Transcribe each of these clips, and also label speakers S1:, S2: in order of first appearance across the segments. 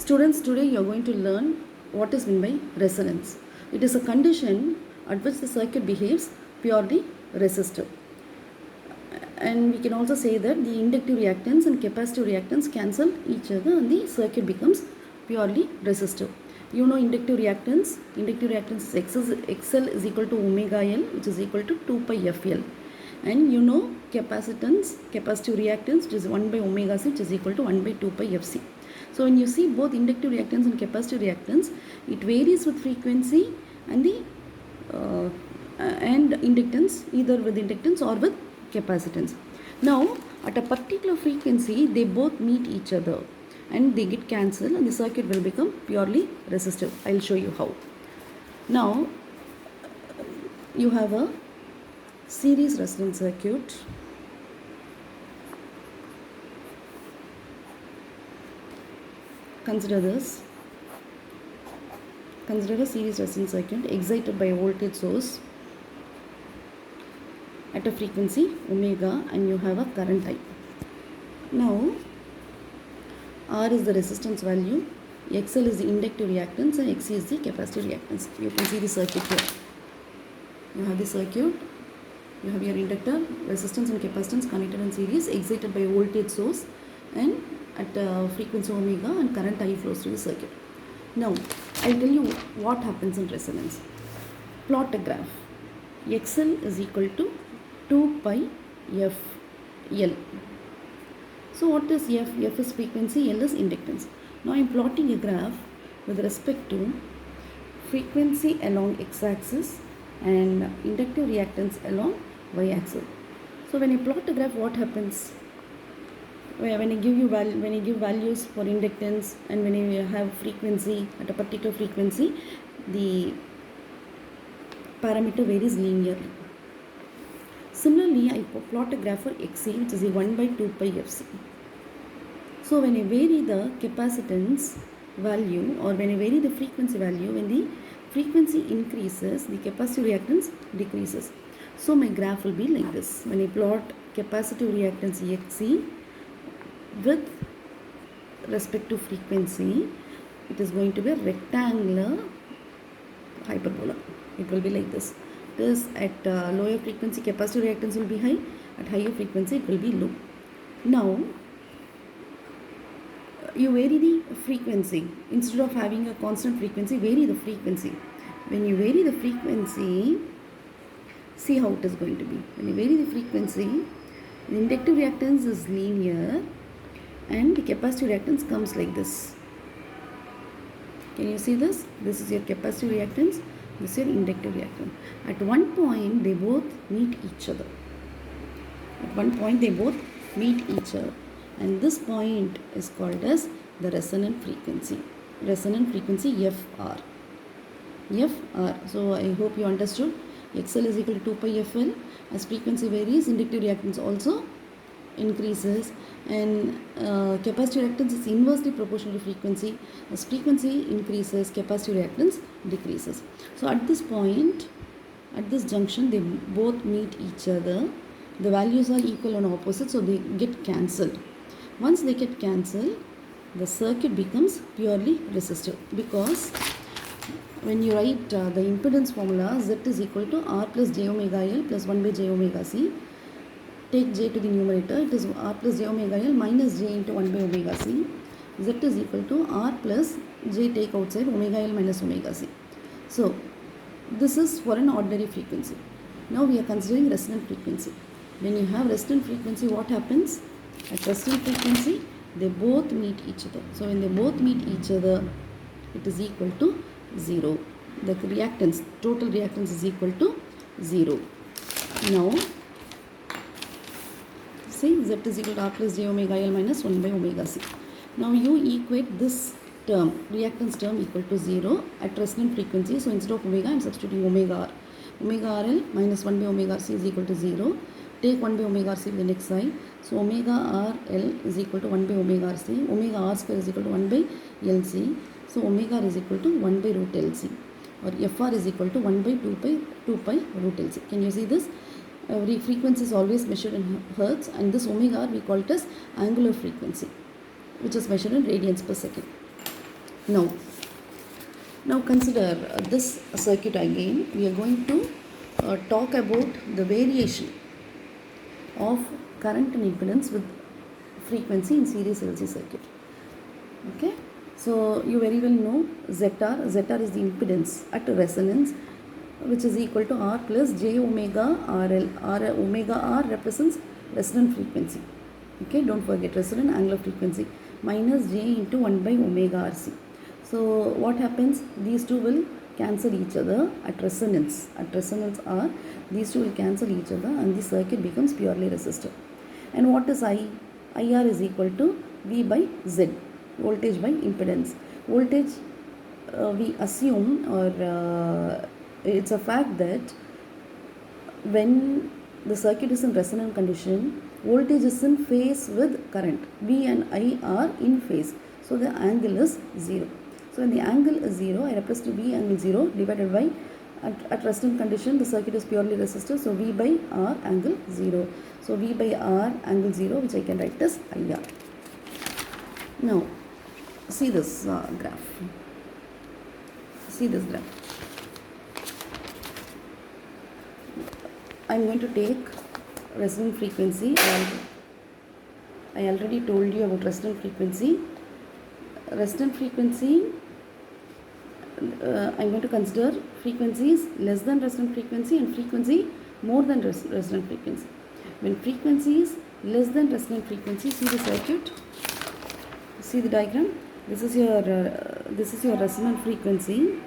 S1: Students, today you are going to learn what is meant by resonance. It is a condition at which the circuit behaves purely resistive. And we can also say that the inductive reactance and capacitive reactance cancel each other and the circuit becomes purely resistive. You know inductive reactance is XL is equal to omega L, which is equal to 2 pi FL. And you know capacitive reactance, which is 1 by omega C, which is equal to 1 by 2 pi FC. So when you see both inductive reactance and capacitive reactance, it varies with frequency and the and inductance, either with inductance or with capacitance. Now at a particular frequency, they both meet each other and they get cancelled and the circuit will become purely resistive. I will show you how. Now you have a series resonance circuit. Consider this. Consider a series resonance circuit excited by a voltage source at a frequency omega, and you have a current I. Now R is the resistance value, XL is the inductive reactance, and XC is the capacitive reactance. You can see the circuit here. You have the circuit, you have your inductor, resistance and capacitance connected in series, excited by a voltage source and at frequency omega, and current I flows through the circuit. Now I will tell you what happens in resonance. Plot a graph. XL is equal to 2 pi FL. So what is F? F is frequency, L is inductance. Now I am plotting a graph with respect to frequency along x-axis and inductive reactance along y-axis. So when I plot a graph, what happens? When I give values for inductance and when I have frequency at a particular frequency, the parameter varies linearly. Similarly, I plot a graph for XC, which is a 1 by 2 pi FC. So when I vary the capacitance value or when I vary the frequency value, when the frequency increases, the capacitive reactance decreases. So my graph will be like this. When I plot capacitive reactance XC with respect to frequency, it is going to be a rectangular hyperbola. It will be like this. This at lower frequency capacitive reactance will be high, at higher frequency it will be low. Now you vary the frequency. Instead of having a constant frequency, vary the frequency. When you vary the frequency, see how it is going to be. When you vary the frequency, the inductive reactance is linear and the capacitive reactance comes like this. Can you see this? This is your capacitive reactance, this is your inductive reactance. At one point they both meet each other. And this point is called as the resonant frequency. Resonant frequency FR. So I hope you understood. XL is equal to 2 pi FL. As frequency varies, inductive reactance also increases, and capacitive reactance is inversely proportional to frequency. As frequency increases, capacitive reactance decreases. So at this point, at this junction, they both meet each other. The values are equal and opposite, so they get cancelled. Once they get cancelled, the circuit becomes purely resistive, because when you write the impedance formula, Z is equal to R plus j omega L plus 1 by j omega C. Take j to the numerator, it is R plus j omega L minus j into 1 by omega C. Z is equal to R plus j, take outside, omega L minus omega C. So this is for an ordinary frequency. Now we are considering resonant frequency. When you have resonant frequency, what happens? At resonant frequency, they both meet each other. So when they both meet each other, it is equal to 0. The reactance, total reactance is equal to 0. Now, see, Z is equal to R plus j omega L minus 1 by omega C. Now you equate this term, reactance term, equal to 0 at resonant frequency. So instead of omega, I am substituting omega R. Omega RL minus 1 by omega C is equal to 0. Take 1 by omega RC to the next side. So omega RL is equal to 1 by omega RC. Omega R square is equal to 1 by LC. So omega R is equal to 1 by root LC. Or FR is equal to 1 by 2 pi root LC. Can you see this? Frequency is always measured in hertz, and this omega R we call it as angular frequency, which is measured in radians per second. Now, consider this circuit again. We are going to talk about the variation of current and impedance with frequency in series LC circuit. Okay, so you very well know ZR. ZR is the impedance at resonance, which is equal to R plus J omega RL. Omega R represents resonant frequency. Okay, don't forget resonant angular frequency minus J into 1 by omega RC. So what happens? These two will cancel each other at resonance. At resonance R, these two will cancel each other and the circuit becomes purely resistive. And what is I? IR is equal to V by Z, voltage by impedance. Voltage, we assume, or it's a fact that when the circuit is in resonant condition, voltage is in phase with current. V and I are in phase. So the angle is 0. So when the angle is 0, I represent V angle 0 divided by, at resting condition, the circuit is purely resistive. So V by R angle 0. So V by R angle 0, which I can write as IR. Now, see this graph. See this graph. I am going to take resonant frequency. I already told you about resonant frequency. Resonant frequency, I am going to consider frequencies less than resonant frequency and frequency more than resonant frequency. When frequency is less than resonant frequency, see the circuit, see the diagram. This is your resonant frequency.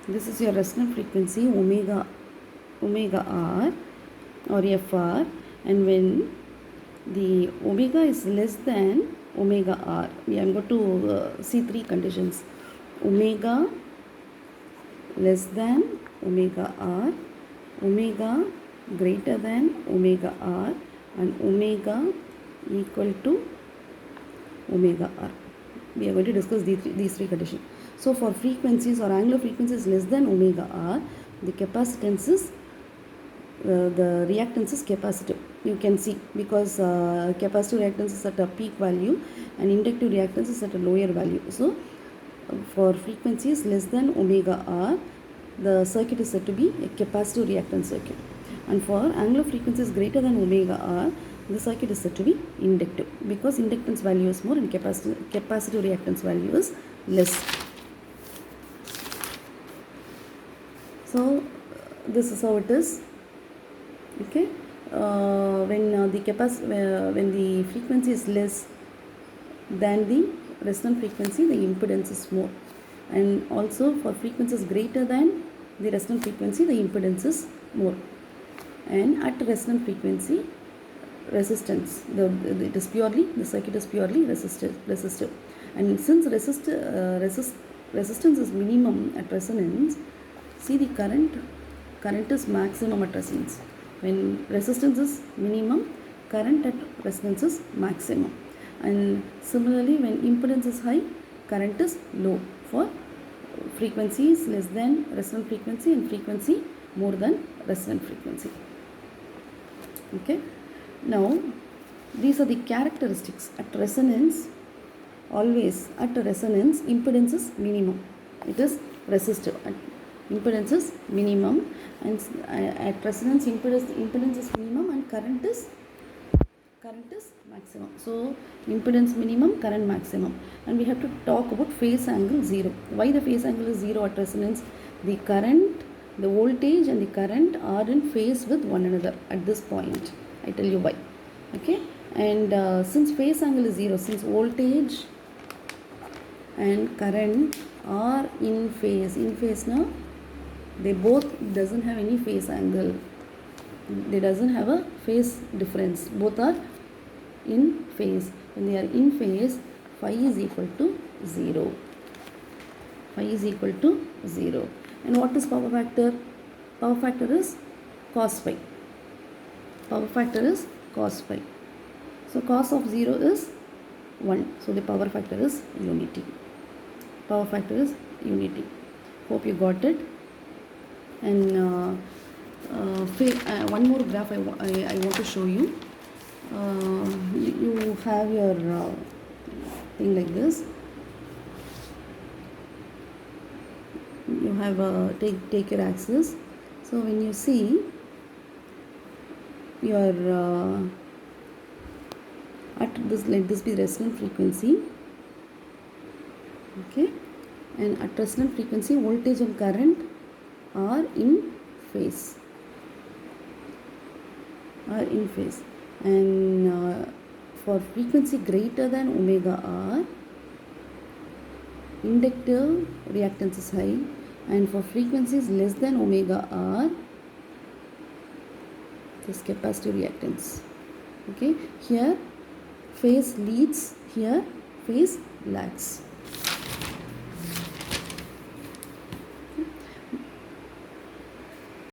S1: This is your resonant frequency omega R or FR, and when the omega is less than omega R, I am going to see three conditions: omega less than omega R, omega greater than omega R, and omega equal to omega R. We are going to discuss these three conditions. So for frequencies or angular frequencies less than omega R, the capacitance is the reactance is capacitive. You can see, because capacitive reactance is at a peak value and inductive reactance is at a lower value. So for frequencies less than omega R, the circuit is said to be a capacitive reactance circuit, and for angular frequencies greater than omega R, the circuit is said to be inductive, because inductance value is more and capacitive reactance value is less. So this is how it is. Okay, when the frequency is less than the resonant frequency, the impedance is more, and also for frequencies greater than the resonant frequency, the impedance is more. And at resonant frequency, resistance, the circuit is purely resistive. And since resistance is minimum at resonance, see the current is maximum at resonance. When resistance is minimum, current at resonance is maximum. And similarly, when impedance is high, current is low for frequencies less than resonant frequency and frequency more than resonant frequency. Okay. Now, these are the characteristics at resonance. Always at resonance, impedance is minimum. It is resistive. Impedance is minimum, and at resonance impedance is minimum and current is maximum. So impedance minimum, current maximum. And we have to talk about phase angle 0. Why the phase angle is 0 at resonance? The current, the voltage and the current are in phase with one another at this point. I tell you why. Okay, and since phase angle is 0, since voltage and current are in phase now, they both doesn't have any phase angle. They doesn't have a phase difference. Both are in phase. When they are in phase, phi is equal to 0. Phi is equal to 0. And what is power factor? Power factor is cos phi. Power factor is cos phi. So cos of 0 is 1. So the power factor is unity. Power factor is unity. Hope you got it. And one more graph I want to show you. You have your thing like this. You have take your axis. So when you see your at this, let this be resonant frequency, okay, and at resonant frequency voltage and current are in phase, and for frequency greater than omega r, inductive reactance is high, and for frequencies less than omega r, this capacitive reactance. Okay, here phase leads, here phase lags.